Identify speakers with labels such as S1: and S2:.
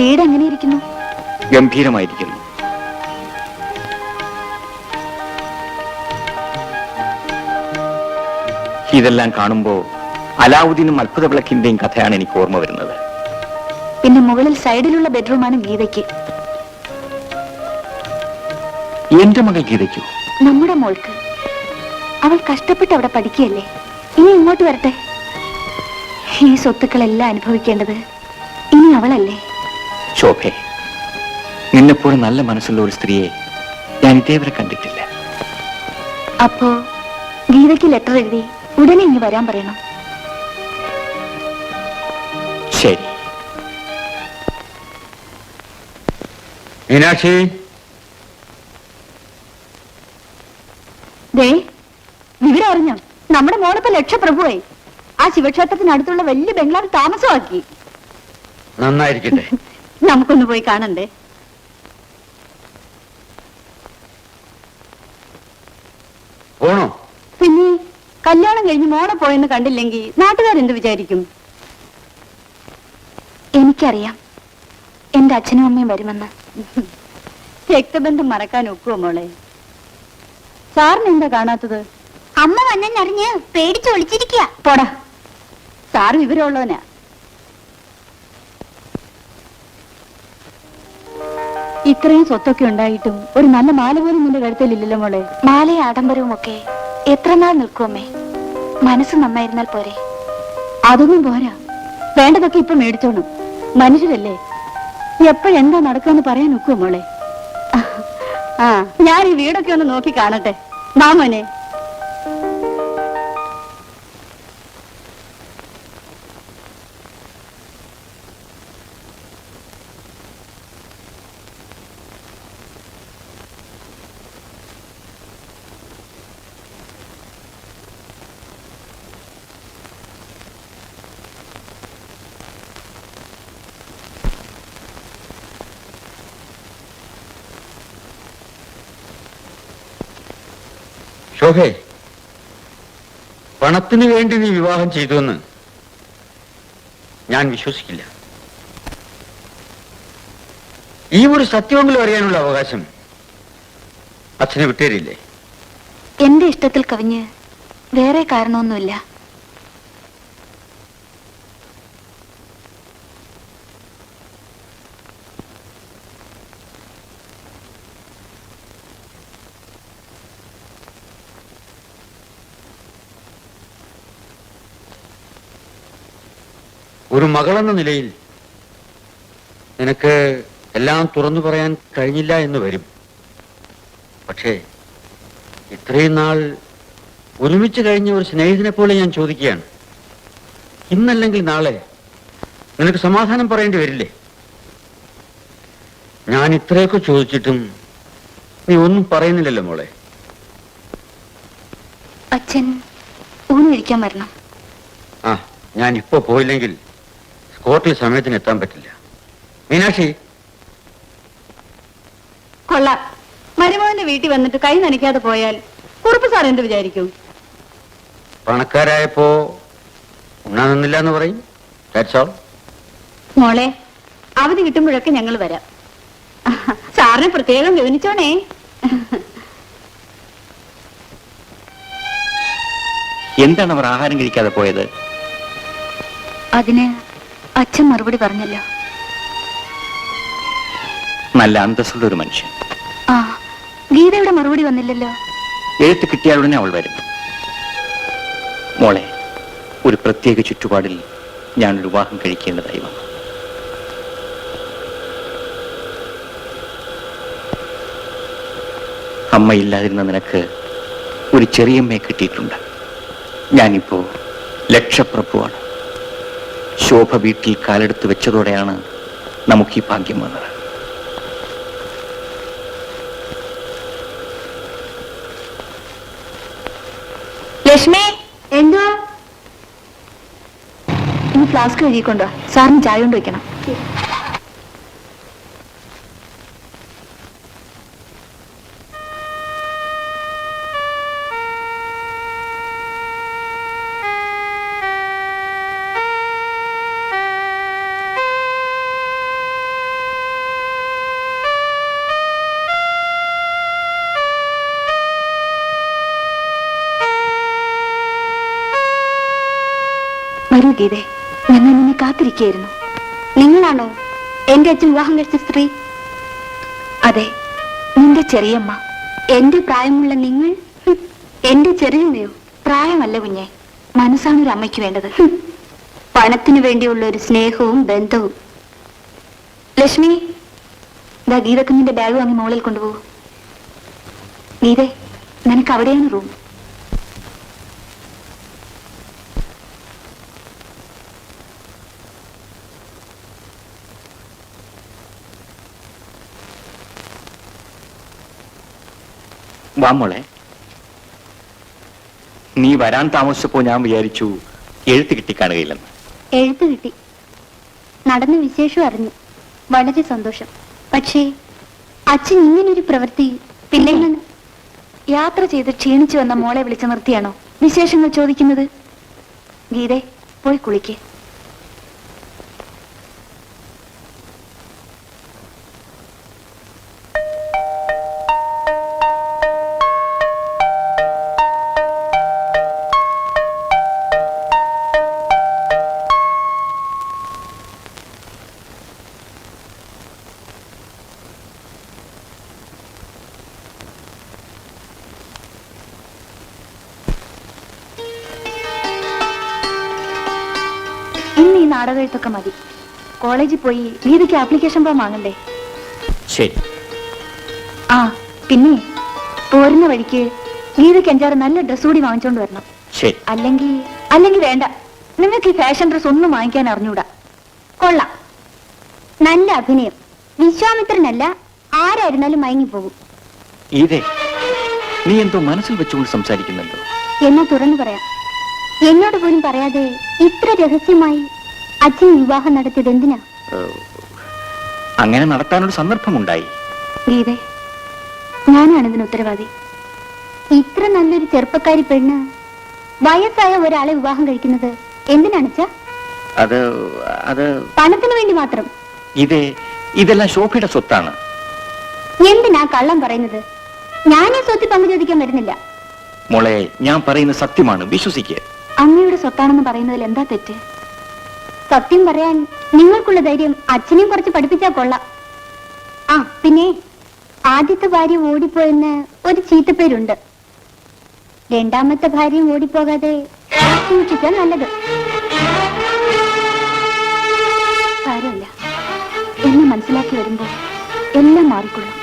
S1: വീട് എങ്ങനെയിരിക്കുന്നു?
S2: ഗംഭീരമായിരിക്കുന്നു. ഇതെല്ലാം കാണുമ്പോ അലാവുദ്ദീനും അത്ഭുത വിളക്കിന്റെയും കഥയാണ് എനിക്ക് ഓർമ്മ വരുന്നത്.
S1: പിന്നെ മുകളിൽ സൈഡിലുള്ള ബെഡ്റൂമാണ് ഗീതയ്ക്ക്.
S2: എന്റെ മകൾ ഗീതയ്ക്കോ?
S1: നമ്മുടെ മോൾക്ക്. അവൾ കഷ്ടപ്പെട്ട് അവിടെ പഠിക്കുകയല്ലേ, ഇനി ഇങ്ങോട്ട് വരട്ടെ. ഈ സ്വത്തുക്കളെല്ലാം അനുഭവിക്കേണ്ടത് ഇനി അവളല്ലേ?
S2: ശോഭേ, നിന്നെപ്പോഴും നല്ല മനസ്സുള്ള ഒരു സ്ത്രീയെ ഞാൻ ഇതേവരെ കണ്ടിട്ടില്ല.
S1: അപ്പോ ഗീതയ്ക്ക് ലെറ്റർ എഴുതി ഉടനെ ഇനി വരാൻ പറയണം.
S2: ശരി.
S3: മീനാക്ഷി,
S1: ദേ, വിവരം അറിഞ്ഞോ? നമ്മുടെ മോളിപ്പോ ലക്ഷപ്രഭുവായി. ആ ശിവക്ഷേത്രത്തിനടുത്തുള്ള വലിയ ബംഗ്ലാവ് താമസമാക്കി.
S3: നന്നായിരിക്കട്ടെ.
S1: നമുക്കൊന്ന് പോയി കാണണ്ടേ?
S3: പോണോ?
S1: പിന്നെ കല്യാണം കഴിഞ്ഞ് മോളെ പോയെന്ന് കണ്ടില്ലെങ്കിൽ നാട്ടുകാരെന്ത് വിചാരിക്കും? എനിക്കറിയാം എന്റെ അച്ഛനും അമ്മയും വരുമെന്ന്. രക്തബന്ധം മറക്കാൻ ഒക്കുവോ മോളെ? സാറിന് എന്താ കാണാത്തത്? അമ്മ വന്നെന്നറിഞ്ഞ് പേടിച്ച് ഒളിച്ചിരിക്കുക. പോടാ, സാറ് വിവരമുള്ളവനാ. ഇത്രയും സ്വത്തൊക്കെ ഉണ്ടായിട്ടും ഒരു നല്ല മാല പോലും നിന്റെ കഴുത്തിലില്ലല്ലോ മോളെ. മാലയും ആഡംബരവും ഒക്കെ എത്ര നാൾ നിൽക്കുമേ? മനസ്സ് നന്നായിരുന്നാൽ പോരെ? അതൊന്നും പോരാ, വേണ്ടതൊക്കെ ഇപ്പൊ മേടിച്ചോണം. മനുഷ്യരല്ലേ, എപ്പോഴെന്താ നടക്കാന്ന് പറയാൻ ഒക്കുവോ മോളെ? ആ, ഞാൻ ഈ വീടൊക്കെ ഒന്ന് നോക്കി കാണട്ടെ. മാമോനെ,
S3: ശോഭേ, പണത്തിന് വേണ്ടി നീ വിവാഹം ചെയ്തുവെന്ന് ഞാൻ വിശ്വസിക്കില്ല. ഈ ഒരു സത്യമെങ്കിലും അറിയാനുള്ള അവകാശം അച്ഛനെ വിട്ടേരില്ലേ?
S1: എന്റെ ഇഷ്ടത്തിൽ കവിഞ്ഞ് വേറെ കാരണമൊന്നുമില്ല.
S3: ഒരു മകളെന്ന നിലയിൽ നിനക്ക് എല്ലാം തുറന്നു പറയാൻ കഴിഞ്ഞില്ല എന്ന് വരും. പക്ഷേ ഇത്രയും നാൾ ഒരുമിച്ച് കഴിഞ്ഞ ഒരു സ്നേഹിതനെ പോലെ ഞാൻ ചോദിക്കുകയാണ്, ഇന്നല്ലെങ്കിൽ നാളെ നിനക്ക് സമാധാനം പറയേണ്ടി വരില്ലേ? ഞാൻ ഇത്രയൊക്കെ ചോദിച്ചിട്ടും നീ ഒന്നും പറയുന്നില്ലല്ലോ മോളെ.
S1: അച്ഛൻ ഊണ് കഴിക്കാൻ വരണം.
S3: ആ, ഞാൻ ഇപ്പോ പോയില്ലെങ്കിൽ സ്കോട്ടിൽ സമയത്തിന് എത്താൻ പറ്റില്ല. മീനാക്ഷി,
S1: കൊള്ളാം. മരുമോന്റെ വീട്ടിൽ വന്നിട്ട് കൈ നനയ്ക്കാതെ പോയാൽ കുറുപ്പ് സാർ എന്ത് വിചാരിക്കും?
S3: പണക്കാരായപ്പോ ഉണ്ണാൻ നിന്നില്ല എന്ന് പറയും. That's all.
S1: മോളെ, അവധി കിട്ടുമ്പോഴൊക്കെ ഞങ്ങൾ വരാം. സാറിനെ പ്രത്യേകം ഗവനിച്ചോണേ.
S2: എന്താണ് അവർ ആഹാരം കഴിക്കാതെ പോയത്?
S1: അതിന് അച്ഛൻ മറുപടി പറഞ്ഞല്ലോ.
S2: നല്ല അന്തസ്സുള്ള ഒരു മനുഷ്യൻ.
S1: ആ, ഗീതയുടെ മറുപടി വന്നില്ലല്ലോ.
S2: എഴുത്ത് കിട്ടിയാൽ ഉടനെ അവൾ വരും. മോളെ, ഒരു പ്രത്യേക ചുറ്റുപാടിൽ ഞാനൊരു വിവാഹം കഴിക്കേണ്ടതായി വന്നു. അമ്മയില്ലാതിരുന്ന നിനക്ക് ഒരു ചെറിയമ്മയെ കിട്ടിയിട്ടുണ്ട്. ഞാനിപ്പോ ലക്ഷപ്രഭുവാണ്. ശോഭ വീട്ടിൽ കാലെടുത്ത് വെച്ചതോടെയാണ് നമുക്ക് ഈ ഭാഗ്യം വന്നത്.
S1: ലക്ഷ്മി, എന്താ? ഇനി ഫ്ലാസ്ക് കഴുകിക്കൊണ്ടോ, സാറിന് ചായ കൊണ്ട് വെക്കണം. വരൂ ഗീതേ, ഞങ്ങൾ നിന്നെ കാത്തിരിക്കുകയായിരുന്നു.
S4: നിങ്ങളാണോ എന്റെ അച്ഛൻ വിവാഹം കഴിച്ച സ്ത്രീ?
S1: അതെ, നിന്റെ ചെറിയമ്മ.
S4: എന്റെ പ്രായമുള്ള നിങ്ങൾ എന്റെ ചെറിയമ്മയോ?
S1: പ്രായമല്ല കുഞ്ഞെ, മനസ്സാണ് ഒരു അമ്മയ്ക്ക് വേണ്ടത്.
S4: പണത്തിനു വേണ്ടിയുള്ള ഒരു സ്നേഹവും ബന്ധവും.
S1: ലക്ഷ്മി, ദാ ഗീതക്കുഞ്ഞിന്റെ ബാഗ് വാങ്ങി മോളിൽ കൊണ്ടുപോകൂ. ഗീതേ, നിനക്ക് അവിടെയാണ് റൂം.
S2: വാ മോളെ. നീ വരാൻ താമസിച്ചപ്പോ ഞാൻ വിചാരിച്ചു എഴുത്ത് കിട്ടിക്കാണുകയില്ലെന്ന്.
S4: എഴുത്ത് കിട്ടി, നടന്ന വിശേഷം അറിഞ്ഞു, വളരെ സന്തോഷം. പക്ഷേ അച്ഛൻ ഇങ്ങനൊരു പ്രവൃത്തി പിന്നെ
S1: യാത്ര ചെയ്ത് ക്ഷീണിച്ചു വന്ന മോളെ വിളിച്ചു നിർത്തിയാണോ വിശേഷങ്ങൾ ചോദിക്കുന്നത്? ഗീതേ, പോയി കുളിക്ക്. ഇന്ന് ഈ നാടകത്തൊക്കെ മതി. കോളേജിൽ പോയി ഗീതയ്ക്ക് ആപ്ലിക്കേഷൻ ഫോം വാങ്ങണ്ടേ?
S2: ശരി.
S1: ആ പിന്നെ പോരുന്ന വഴിക്ക് ഗീതയ്ക്ക് 5-6 നല്ല ഡ്രസ് കൂടി വാങ്ങിച്ചോണ്ട് വരണം.
S2: ശരി.
S1: അല്ലെങ്കിൽ വേണ്ട, നിങ്ങൾക്ക് ഈ ഫാഷൻ ഡ്രസ് ഒന്നും വാങ്ങിക്കാൻ അറിഞ്ഞൂടാ.
S4: കൊള്ളാം, നല്ല അഭിനയം. വിശ്വാമിത്രനല്ല, ആരായിരുന്നാലും മയങ്ങിപ്പോകും.
S2: ഇതേ, നീ എന്തോ മനസ്സിൽ വെച്ചുകൊണ്ട് സംസാരിക്കുന്നുണ്ടോ?
S4: എന്നാ തുറന്നു പറയാം. എന്നോട് പോലും പറയാതെ ഇത്ര രഹസ്യമായി അച്ഛൻ വിവാഹം നടത്തിയത് എന്തിനാ?
S2: അങ്ങനെ നടത്താനൊരു സന്ദർഭമുണ്ടായി.
S1: ഗീതേ, ഞാനാണ് ഇതിന് ഉത്തരവാദി.
S4: ഇത്ര നല്ലൊരു ചെറുപ്പക്കാരി പെണ്ണ് വയസ്സായ ഒരാളെ വിവാഹം കഴിക്കുന്നത് എന്തിനാണ് അച്ഛാ?
S2: അത്
S4: പണത്തിന് വേണ്ടി മാത്രം.
S2: ഇതെല്ലാം ശോഭയുടെ സ്വത്താണ്.
S4: എന്തിനാ കള്ളം പറയുന്നത്? ഞാൻ ഈ സ്വത്ത് പങ്കു ചോദിക്കാൻ വരുന്നില്ല.
S2: മോളെ, ഞാൻ പറയുന്ന സത്യമാണ്, വിശ്വസിക്കുക.
S1: അമ്മയുടെ സ്വത്താണെന്ന് പറയുന്നതിൽ എന്താ തെറ്റ്?
S4: സത്യം പറയാൻ നിങ്ങൾക്കുള്ള ധൈര്യം അച്ഛനെയും കുറച്ച് പഠിപ്പിച്ചാൽ കൊള്ളാം. ആ പിന്നെ, ആദ്യത്തെ ഭാര്യ ഓടിപ്പോയെന്ന് ഒരു ചീത്തപ്പേരുണ്ട്. രണ്ടാമത്തെ ഭാര്യയും ഓടിപ്പോകാതെ സൂക്ഷിച്ചാൽ നല്ലത്.
S1: സാരമില്ല, എന്നെ മനസ്സിലാക്കി വരുമ്പോൾ എല്ലാം മാറിക്കൊള്ളും.